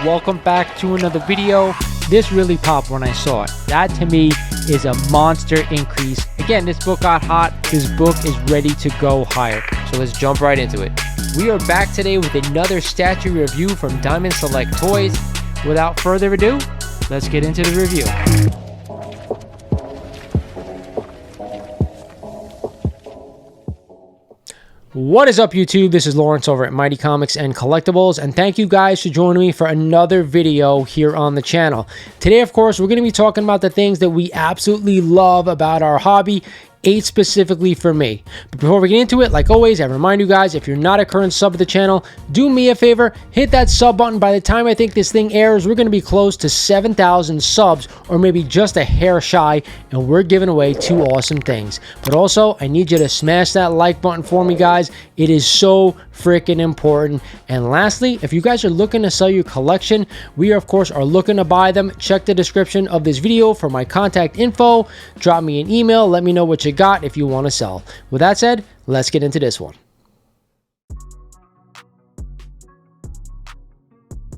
welcome back to another video. This really popped when I saw it. That to me is a monster increase. Again, this book got hot. This book is ready to go higher. So let's jump right into it. We are back today with another statue review from Diamond Select Toys. Without further ado, let's get into the review. What is up, YouTube? This is Lawrence over at Mighty Comics and Collectibles, and thank you guys for joining me for another video here on the channel. Today, of course, we're going to be talking about the things that we absolutely love about our hobby, 8 specifically for me. But before we get into it, like always, I remind you guys, if you're not a current sub of the channel, do me a favor, hit that sub button. By the time I think this thing airs, we're going to be close to 7,000 subs, or maybe just a hair shy, and we're giving away 2 awesome things. But also, I need you to smash that like button for me, guys. It is so freaking important. And lastly, if you guys are looking to sell your collection, we of course are looking to buy them. Check the description of this video for my contact info. Drop me an email, let me know what you got if you want to sell. With that said, let's get into this one.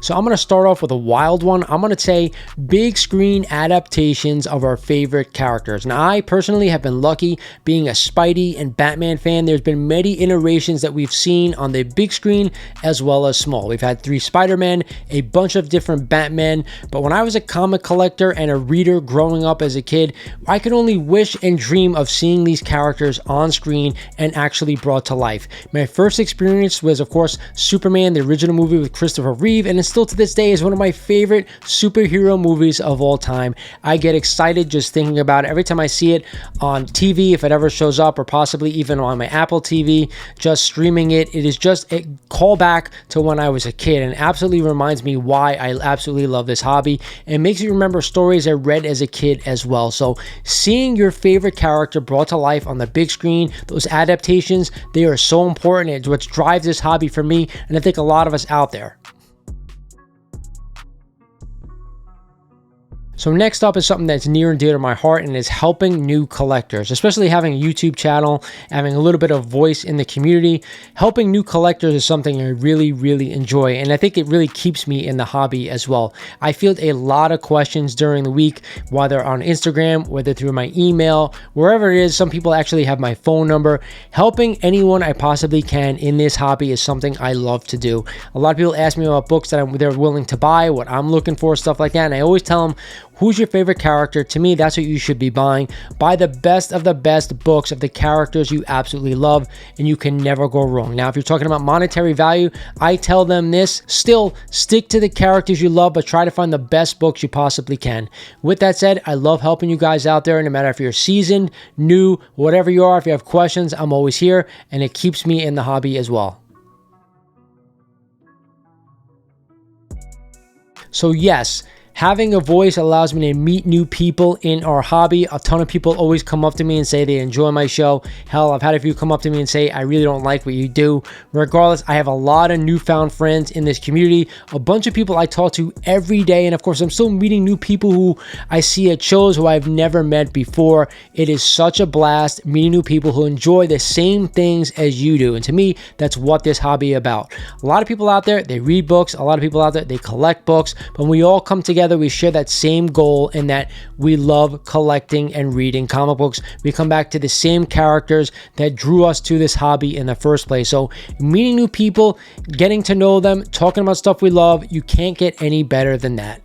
So I'm going to start off with a wild one. I'm going to say big screen adaptations of our favorite characters. Now, I personally have been lucky being a Spidey and Batman fan. There's been many iterations that we've seen on the big screen as well as small. We've had 3 Spider-Men, a bunch of different Batmen, but when I was a comic collector and a reader growing up as a kid, I could only wish and dream of seeing these characters on screen and actually brought to life. My first experience was, of course, Superman, the original movie with Christopher Reeve, and it's still to this day is one of my favorite superhero movies of all time. I get excited just thinking about it every time I see it on TV, if it ever shows up, or possibly even on my Apple TV, just streaming it. It is just a callback to when I was a kid, and absolutely reminds me why I absolutely love this hobby, and makes me remember stories I read as a kid as well. So seeing your favorite character brought to life on the big screen, those adaptations, they are so important. It's what drives this hobby for me, and I think a lot of us out there. So next up is something that's near and dear to my heart, and is helping new collectors, especially having a YouTube channel, having a little bit of voice in the community. Helping new collectors is something I really enjoy, and I think it really keeps me in the hobby as well. I field a lot of questions during the week, whether on Instagram, whether through my email, wherever it is. Some people actually have my phone number. Helping anyone I possibly can in this hobby is something I love to do. A lot of people ask me about books that they're willing to buy, what I'm looking for, stuff like that, and I always tell them, who's your favorite character? To me, that's what you should be buying. Buy the best of the best books of the characters you absolutely love, and you can never go wrong. Now, if you're talking about monetary value, I tell them this: still stick to the characters you love, but try to find the best books you possibly can. With that said, I love helping you guys out there, no matter if you're seasoned, new, whatever you are. If you have questions, I'm always here, and it keeps me in the hobby as well. So yes, having a voice allows me to meet new people in our hobby. A ton of people always come up to me and say they enjoy my show. Hell, I've had a few come up to me and say, I really don't like what you do. Regardless, I have a lot of newfound friends in this community. A bunch of people I talk to every day. And of course, I'm still meeting new people who I see at shows who I've never met before. It is such a blast meeting new people who enjoy the same things as you do. And to me, that's what this hobby is about. A lot of people out there, they read books. A lot of people out there, they collect books. But when we all come together, we share that same goal, in that we love collecting and reading comic books. We come back to the same characters that drew us to this hobby in the first place. So meeting new people, getting to know them, talking about stuff we love, you can't get any better than that.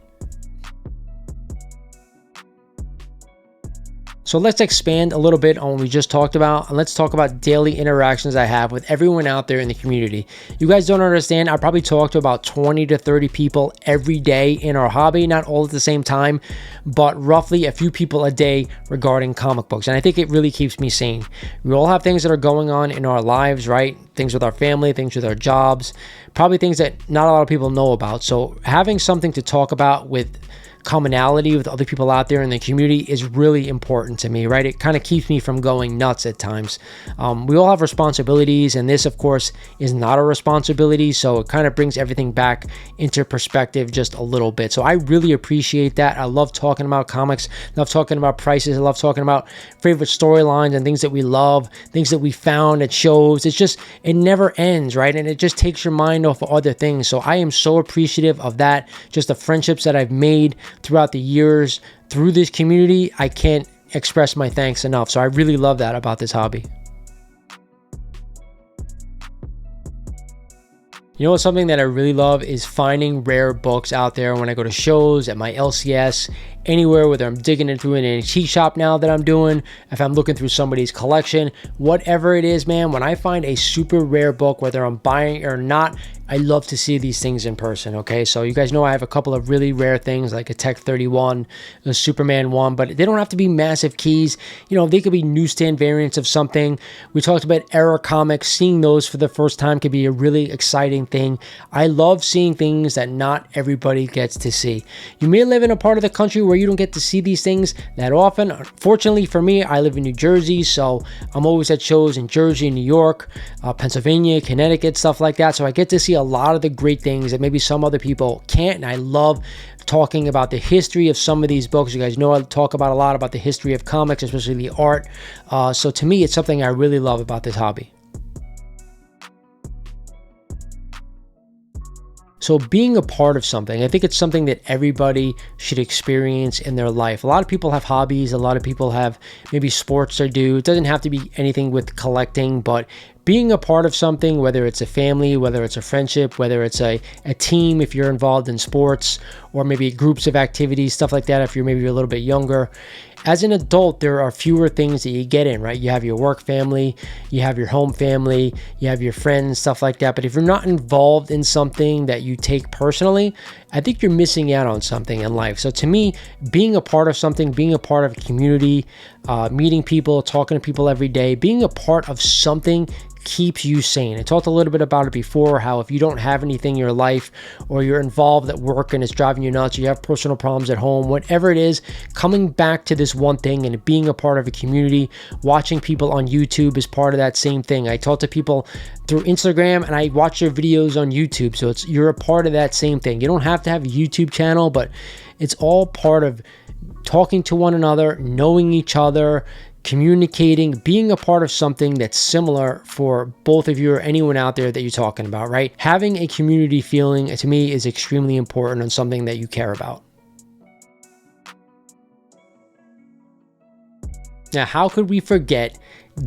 So let's expand a little bit on what we just talked about, and let's talk about daily interactions I have with everyone out there in the community. You guys don't understand, I probably talk to about 20 to 30 people every day in our hobby, not all at the same time, but roughly a few people a day regarding comic books. And I think it really keeps me sane. We all have things that are going on in our lives, right? Things with our family, things with our jobs, probably things that not a lot of people know about. So having something to talk about with commonality with other people out there in the community is really important to me, right? It kind of keeps me from going nuts at times. We all have responsibilities, and this, of course, is not a responsibility, so it kind of brings everything back into perspective just a little bit. So I really appreciate that. I love talking about comics, love talking about prices, I love talking about favorite storylines and things that we love, things that we found at shows. It's just, it never ends, right? And it just takes your mind off of other things. So I am so appreciative of that, just the friendships that I've made throughout the years through this community. I can't express my thanks enough. So I really love that about this hobby. You know, something that I really love is finding rare books out there when I go to shows, at my LCS, anywhere, whether I'm digging into an antique shop now that I'm doing, if I'm looking through somebody's collection, whatever it is, man, when I find a super rare book, whether I'm buying or not, I love to see these things in person, okay? So you guys know I have a couple of really rare things like a Tech 31, a Superman 1, but they don't have to be massive keys. You know, they could be newsstand variants of something. We talked about Era comics. Seeing those for the first time could be a really exciting thing. I love seeing things that not everybody gets to see. You may live in a part of the country where you don't get to see these things that often. Fortunately for me, I live in New Jersey, so I'm always at shows in Jersey, New York, Pennsylvania, Connecticut, stuff like that. So I get to see a lot of the great things that maybe some other people can't. And I love talking about the history of some of these books. You guys know I talk about a lot about the history of comics, especially the art. So to me, it's something I really love about this hobby. So being a part of something, I think it's something that everybody should experience in their life. A lot of people have hobbies. A lot of people have maybe sports they do. It doesn't have to be anything with collecting, but being a part of something, whether it's a family, whether it's a friendship, whether it's a team if you're involved in sports, or maybe groups of activities, stuff like that if you're maybe a little bit younger. As an adult, there are fewer things that you get in, right? You have your work family, you have your home family, you have your friends, stuff like that. But if you're not involved in something that you take personally, I think you're missing out on something in life. So to me, being a part of something, being a part of a community, meeting people, talking to people every day, being a part of something keeps you sane. I talked a little bit about it before, how if you don't have anything in your life, or you're involved at work and it's driving you nuts, or you have personal problems at home, whatever it is, coming back to this one thing and being a part of a community, watching people on YouTube is part of that same thing. I talk to people through Instagram and I watch their videos on YouTube. So you're a part of that same thing. You don't have to have a YouTube channel, but it's all part of talking to one another, knowing each other, communicating, being a part of something that's similar for both of you or anyone out there that you're talking about, right? Having a community feeling, to me, is extremely important on something that you care about. Now, how could we forget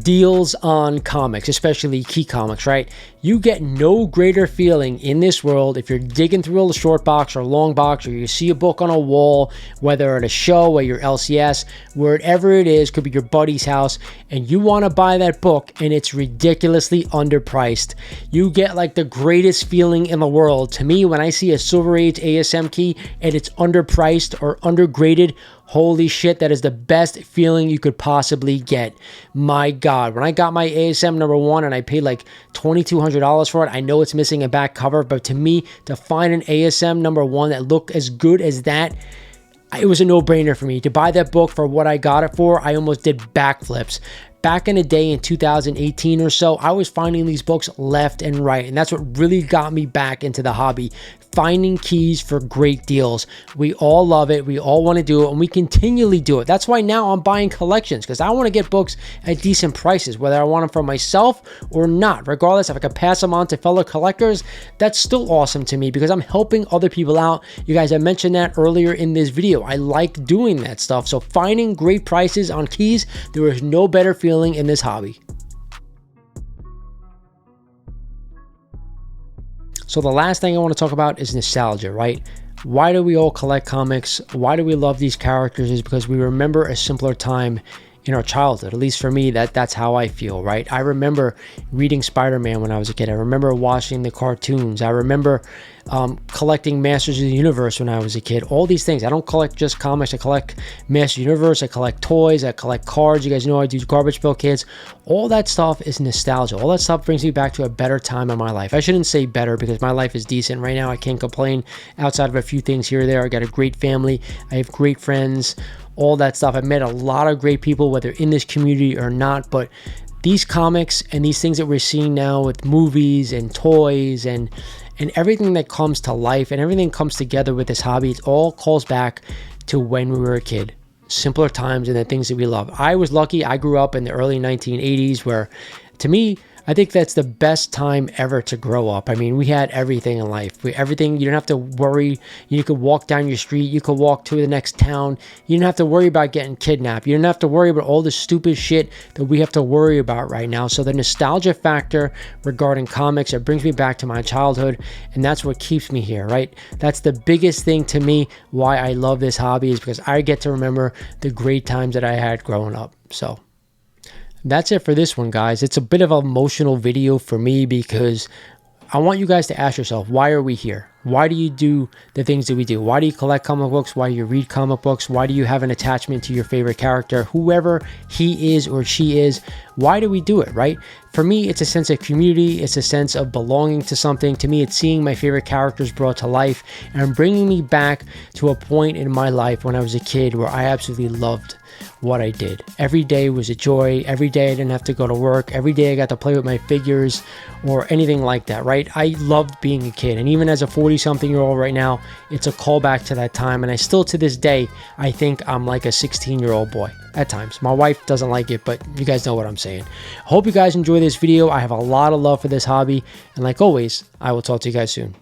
deals on comics, especially key comics, right? You get no greater feeling in this world if you're digging through a short box or a long box, or you see a book on a wall, whether at a show or your LCS, wherever it is, could be your buddy's house, and you want to buy that book and it's ridiculously underpriced. You get like the greatest feeling in the world. To me, when I see a Silver Age ASM key and it's underpriced or undergraded, holy shit, that is the best feeling you could possibly get. My God, when I got my ASM number 1 and I paid like $2,200 for it, I know it's missing a back cover, but to me, to find an ASM number 1 that looked as good as that, it was a no-brainer for me. To buy that book for what I got it for, I almost did backflips. Back in the day in 2018 or so, I was finding these books left and right, and that's what really got me back into the hobby. Finding keys for great deals. We all love it. We all want to do it, and we continually do it. That's why now I'm buying collections, because I want to get books at decent prices, whether I want them for myself or not. Regardless, if I can pass them on to fellow collectors, that's still awesome to me because I'm helping other people out. You guys, I mentioned that earlier in this video. I like doing that stuff. So finding great prices on keys, there is no better feeling in this hobby. So the last thing I want to talk about is nostalgia, right? Why do we all collect comics? Why do we love these characters? Is because we remember a simpler time in our childhood. At least for me, that's how I feel, right? I remember reading Spider-Man when I was a kid. I remember watching the cartoons. I remember collecting Masters of the Universe when I was a kid. All these things. I don't collect just comics. I collect Masters of the Universe. I collect toys. I collect cards. You guys know I do Garbage Pail Kids. All that stuff is nostalgia. All that stuff brings me back to a better time in my life. I shouldn't say better because my life is decent right now. I can't complain outside of a few things here or there. I got a great family. I have great friends. All that stuff. I've met a lot of great people, whether in this community or not, but these comics and these things that we're seeing now with movies and toys and everything that comes to life and everything comes together with this hobby, it all calls back to when we were a kid. Simpler times and the things that we love. I was lucky. I grew up in the early 1980s where, to me, I think that's the best time ever to grow up. I mean, we had everything in life. Everything, you didn't have to worry. You could walk down your street. You could walk to the next town. You didn't have to worry about getting kidnapped. You didn't have to worry about all the stupid shit that we have to worry about right now. So the nostalgia factor regarding comics, it brings me back to my childhood, and that's what keeps me here, right? That's the biggest thing to me why I love this hobby, is because I get to remember the great times that I had growing up. So that's it for this one, guys. It's a bit of an emotional video for me because I want you guys to ask yourself, why are we here? Why do you do the things that we do? Why do you collect comic books? Why do you read comic books? Why do you have an attachment to your favorite character, whoever he is or she is? Why do we do it, right? For me, it's a sense of community. It's a sense of belonging to something. To me, it's seeing my favorite characters brought to life and bringing me back to a point in my life when I was a kid where I absolutely loved what I did. Every day was a joy. Every day I didn't have to go to work. Every day I got to play with my figures or anything like that, right? I loved being a kid. And even as a 40-something-year-old right now, it's a callback to that time. And I still, to this day, I think I'm like a 16-year-old boy at times. My wife doesn't like it, but you guys know what I'm saying. I hope you guys enjoy this video. I have a lot of love for this hobby. And like always, I will talk to you guys soon.